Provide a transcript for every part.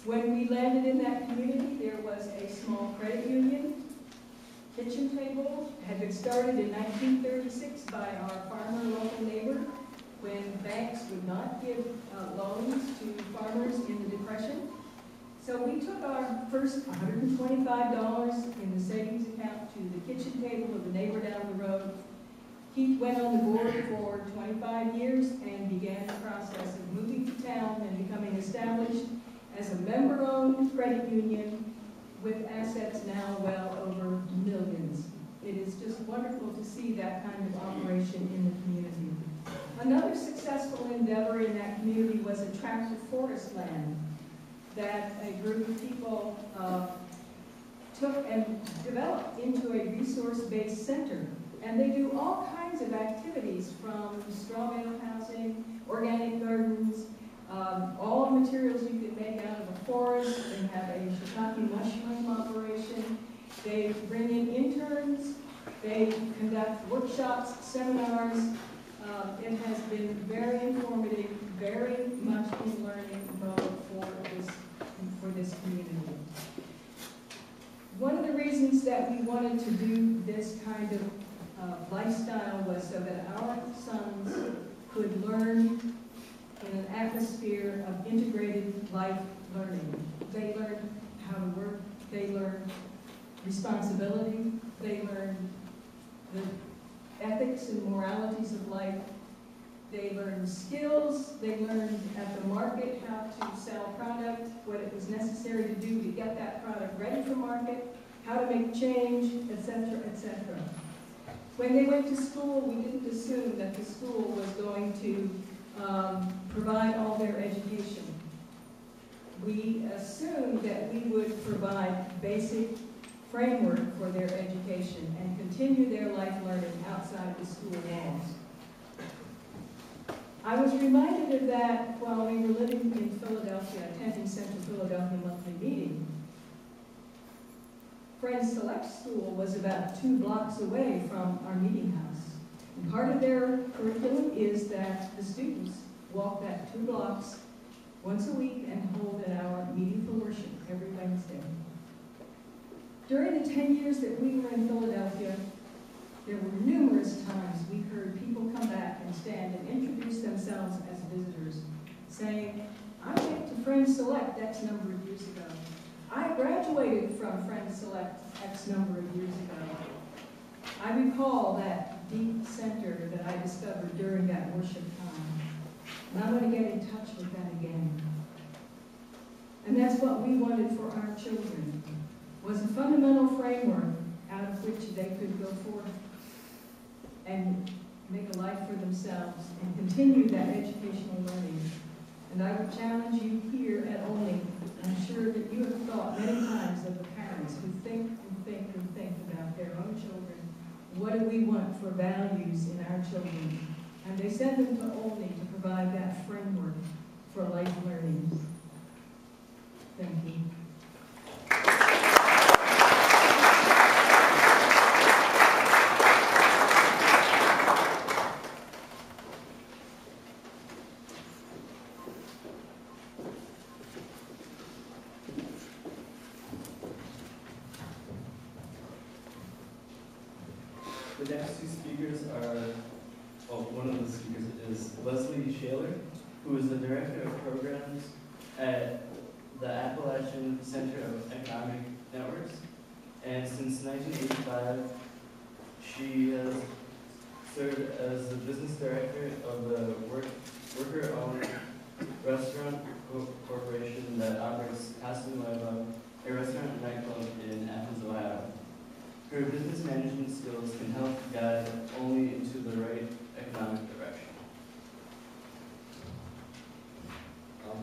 When we landed in that community, there was a small credit union. Kitchen table had been started in 1936 by our farmer local neighbor when banks would not give loans to farmers in the Depression. So we took our first $125 in the savings account to the kitchen table of the neighbor down the road. Keith went on the board for 25 years and began the process of moving to town and becoming established as a member-owned credit union with assets now well over millions. It is just wonderful to see that kind of operation in the community. Another successful endeavor in that community was a tract of forest land that a group of people took and developed into a resource-based center. And they do all kinds of activities, from straw bale housing, organic gardens, all the materials you can make out of a forest. They have a shiitake mushroom operation. They bring in interns. They conduct workshops, seminars. It has been very informative, very much in learning mode for this community. One of the reasons that we wanted to do this kind of lifestyle was so that our sons could learn in an atmosphere of integrated life learning. They learn how to work, they learn responsibility, they learn the ethics and moralities of life, they learn skills, they learned at the market how to sell product, what it was necessary to do to get that product ready for market, how to make change, etc., etc. When they went to school, we didn't assume that the school was going to provide all their education. We assumed that we would provide basic framework for their education and continue their life learning outside the school walls. I was reminded of that while we were living in Philadelphia, attending Central Philadelphia Monthly Meeting. Friends Select School was about 2 blocks away from our meeting house. And part of their curriculum is that the students walk that 2 blocks once a week and hold an hour meeting for worship every Wednesday. During the 10 years that we were in Philadelphia, there were numerous times we heard people come back and stand and introduce themselves as visitors, saying, I went to Friends Select X number of years ago. I graduated from Friends Select X number of years ago. I recall that deep center that I discovered during that worship time. And I'm going to get in touch with that again. And that's what we wanted for our children, was a fundamental framework out of which they could go forth and make a life for themselves and continue that educational learning. And I would challenge you here at Olney. I'm sure that you have thought many times of the parents who think and think and think about their own children. What do we want for values in our children? And they send them to Olney to provide that framework for life learning. Thank you. The next 2 speakers are, one of the speakers is Leslie Shaler, who is the Director of Programs at the Appalachian Center of Economic Networks. And since 1985, she has served as the Business Director of the worker-owned restaurant corporation that operates Casa Nueva, a restaurant and nightclub in Athens, Ohio. Her business management skills can help guide Olney into the right economic direction.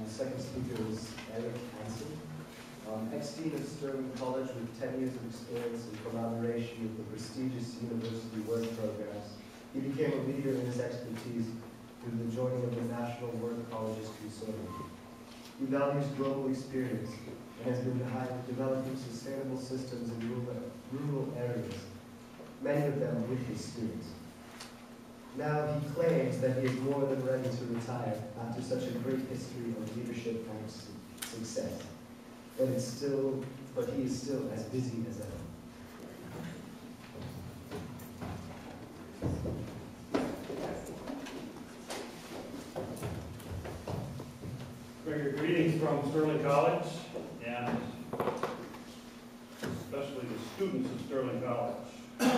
The second speaker is Eric Hansen, ex-dean of Sterling College with 10 years of experience in collaboration with the prestigious university work programs. He became a leader in his expertise through the joining of the National Work Colleges Consortium. He values global experience and has been behind developing sustainable systems in rural areas, many of them with his students. Now he claims that he is more than ready to retire after such a great history of leadership and success. but he is still as busy as ever. Greetings from Sterling College, and especially the students of Sterling College. And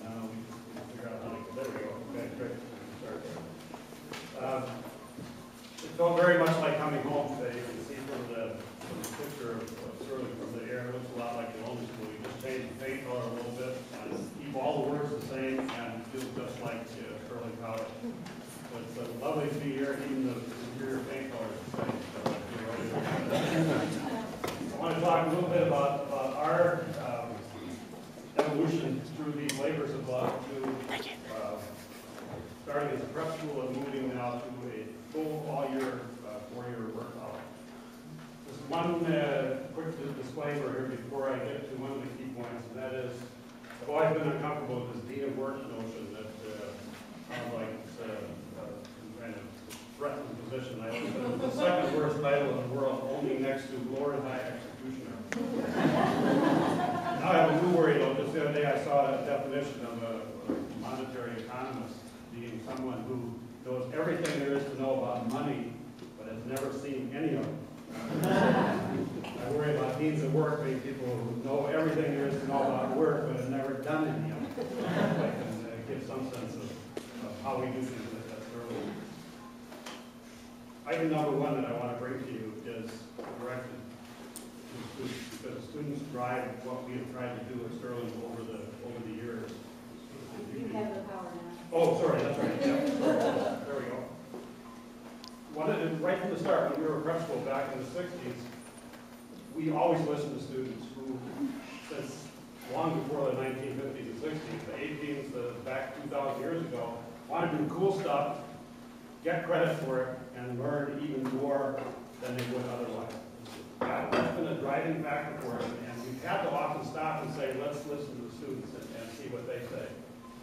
now we can figure out how to get, there we go. Okay, great. Start there. It felt very much like coming home today. You can see from the picture of Sterling from the air, it looks a lot like the old school. You just changed the paint color a little bit and keep all the words the same and feel just like Sterling College. So it's lovely to be here, even though the interior paint color is the same. I want to talk a little bit about our evolution through these labors of love to starting as a prep school and moving now to a full all-year, four-year work college. Just one quick disclaimer here before I get to one of the key points, and that is I've always been uncomfortable with this Dean of Works notion that sounds like it's kind of threatened position. I always said it's the second worst title in the world, only next to Lord High Executioner. Now I have a new worry though. Just the other day I saw a definition of a monetary economist being someone who knows everything there is to know about money, but has never seen any of it. I worry about deans of work being people who know everything there is to know about work, but have never done any of it. I can give some sense of how we do things at Sterling. Item number one that I want to bring to you is directed to students, because students drive what we have tried to do at Sterling over the years. You have the power now. Oh, sorry, that's right. Yeah, sorry. There we go. Right from the start, when we were a prep school back in the 60s, we always listened to students who, since long before the 1950s and 60s, the 18s, back 2,000 years ago, wanted to do cool stuff, get credit for it, and learn even more than they would otherwise. That's been a driving factor for us, and we've had to often stop and say, let's listen to the students and see what they say.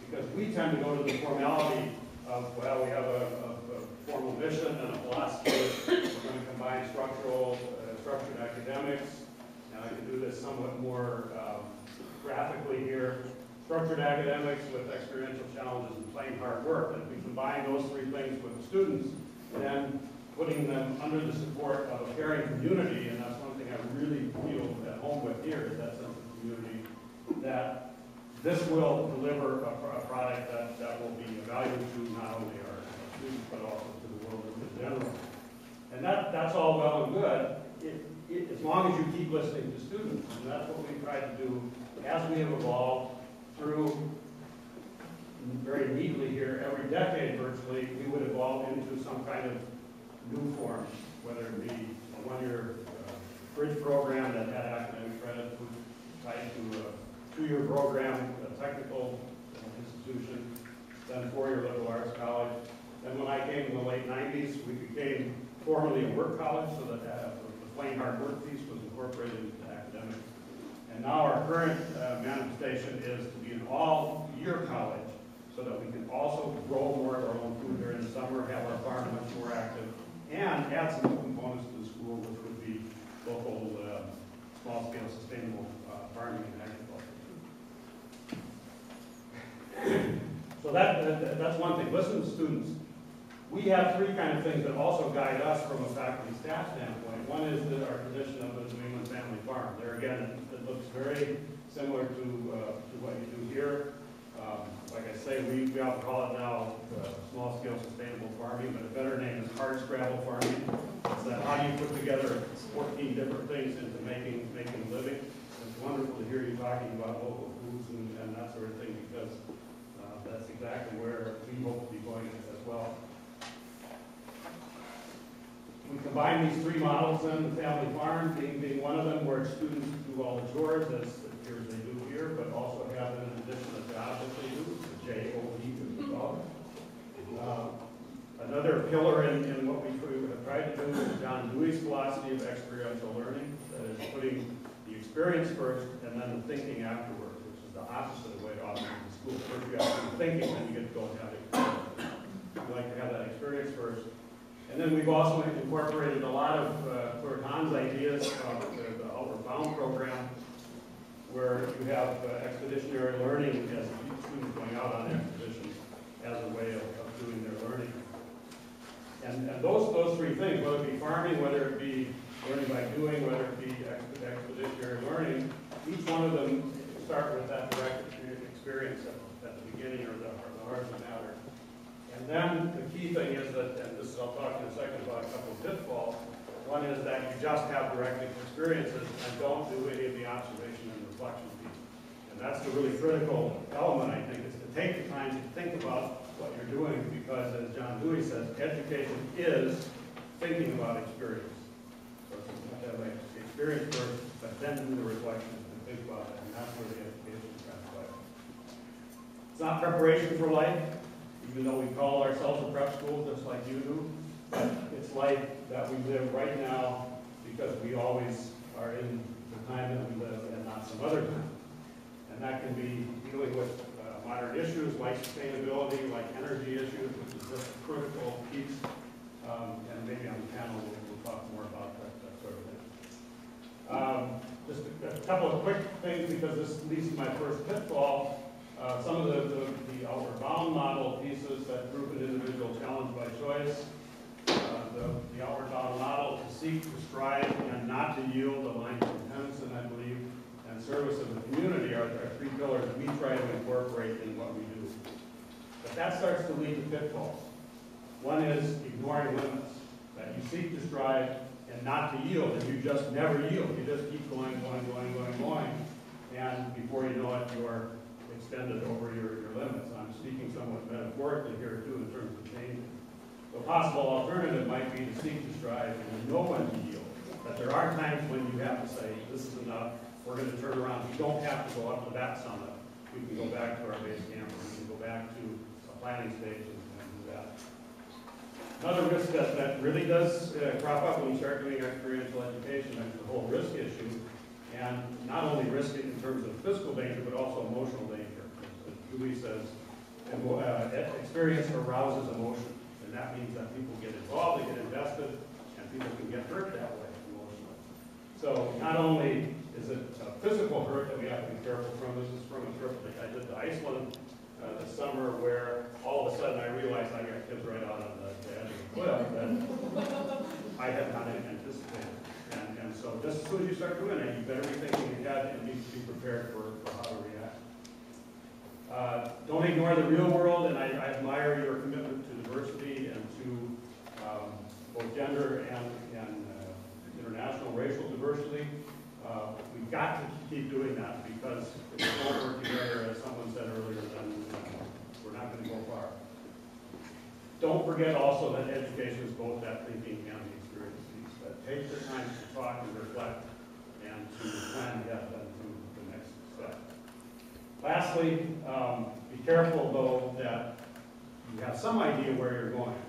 Because we tend to go to the formality of, well, we have a formal mission and a philosophy. We're going to combine structured academics. Now I can do this somewhat more graphically here. Structured academics with experiential challenges and plain hard work. And if we combine those three things with the students, then putting them under the support of a caring community, and that's one thing I really feel at home with here, is that sense of community, that this will deliver a product that will be a value to not only our students, but also to the world in general. And that's all well and good, as long as you keep listening to students. And that's what we've tried to do as we have evolved through, very neatly here, every decade virtually, we would evolve into some kind of new form, whether it be a one-year bridge program that had academic credit tied to a two-year program, a technical institution, then four-year liberal arts college. Then when I came in the late 90s, we became formally a work college, so that the plain hard work piece was incorporated into academics. And now our current manifestation is to be an all-year college, so that we can also grow more of our own food during the summer, have our farm much more active, and add some components to the school, which would be local, small-scale, sustainable farming and agriculture. So that's one thing. Listen to students. We have three kind of things that also guide us from a faculty staff standpoint. One is our tradition of the New England family farm. There again, it looks very similar to what you do here. Like I say, we often call it now small-scale sustainable farming, but a better name is hard-scrabble farming. It's that how do you put together 14 different things into making a living. It's wonderful to hear you talking about local foods and that sort of thing, because that's exactly where we hope to be going as well. We combine these three models in the family farm, being one of them, where students do all the chores, as it appears they do here, but also have in addition a job that they do, the J-O-B, as we call it. Another pillar in what we have tried to do is John Dewey's philosophy of experiential learning, that is putting the experience first and then the thinking afterwards, which is the opposite of the way it often is in school. First you have to do thinking, then you get to go and have experience. We like to have that experience first. And then then we've also incorporated a lot of Hans ideas from the Outward Bound program, where you have expeditionary learning as students going out on expeditions as a way of doing their learning. And those three things, whether it be farming, whether it be learning by doing, whether it be expeditionary learning, each one of them start with that direct experience at the beginning or the heart of the matter. And then the key thing is that, and this I'll talk in a second about a couple of pitfalls. One is that you just have direct experiences and don't do any of the observation and reflection piece. And that's the really critical element, I think, is to take the time to think about what you're doing, because as John Dewey says, education is thinking about experience. So you have to have like experience first, but then do the reflection and think about it, and that's where the education comes by. It's not preparation for life, even though we call ourselves a prep school, just like you do. But it's life that we live right now because we always are in the time that we live and not some other time. And that can be dealing with modern issues like sustainability, like energy issues, which is just a critical piece. And maybe on the panel we'll talk more about that sort of thing. Just a couple of quick things, because this leads to my first pitfall. Some of the Outward Bound model pieces that group an individual challenge by choice. The Outward Bound model, to seek, to strive, and not to yield, aligned from Tennyson, I believe, and service of the community are three pillars we try to incorporate in what we do. But that starts to lead to pitfalls. One is ignoring limits, that you seek to strive and not to yield, and you just never yield. You just keep going, and before you know it, you're extended over your limits. I'm speaking somewhat metaphorically here, too, in terms of changing. A possible alternative might be to seek to strive and know when to yield. But there are times when you have to say, this is enough, we're going to turn around. You don't have to go up to that summit. We can go back to our base camp, or we can go back to a planning stage and do that. Another risk that really does crop up when you start doing experiential education is the whole risk issue. And not only risk in terms of physical danger, but also emotional danger. As Dewey says, experience arouses emotion. And that means that people get involved, they get invested, and people can get hurt that way emotionally. So not only is it a physical hurt that we have to be careful from, this is from a trip that I did to Iceland this summer, where all of a sudden I realized I got kids right out on the edge of the cliff that I had not anticipated. And so just as soon as you start doing it, you better be thinking ahead and need to be prepared for how to react. Don't ignore the real world, and I admire your commitment to diversity and to both gender and international racial diversity. We've got to keep doing that, because if we don't work together, as someone said earlier, then we're not going to go far. Don't forget also that education is both that thinking and the experience piece. That take the time to talk and reflect and to plan ahead and to the next step. Lastly, be careful though that you have some idea where you're going.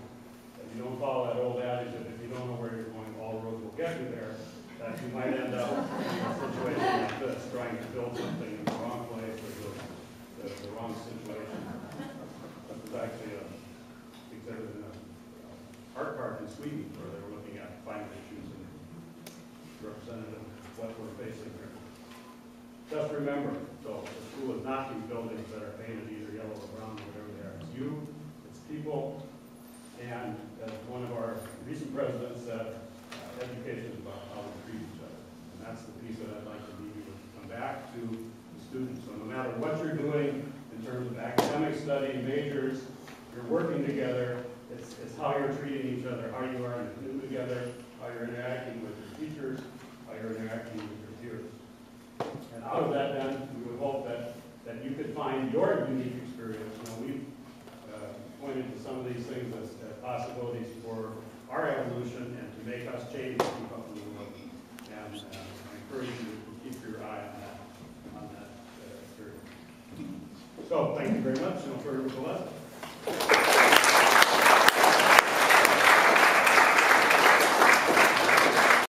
That you don't follow that old adage that if you don't know where you're going, all roads will get you there. That you might end up in a situation like this, trying to build something in the wrong place or the wrong situation. This was actually a exhibit in a art park in Sweden where they were looking at climate issues and representative what we're facing here. Just remember, though, the school is not these buildings that are painted either yellow or brown or whatever they are. It's you, it's people, and as one of our recent presidents said, education is about how we treat each other. And that's the piece that I'd like to leave you with. Come back to the students. So no matter what you're doing in terms of academic study, majors, you're working together. It's how you're treating each other, how you are in a canoe together, how you're interacting with your teachers, how you're interacting with your peers. And out of that, then, we would hope that you could find your unique experience. You know, we've pointed to some of these things as possibilities for our evolution and to make us change to keep up with the world. And I encourage you to keep your eye on that experience. So, thank you very much, and I'll turn it over to Les.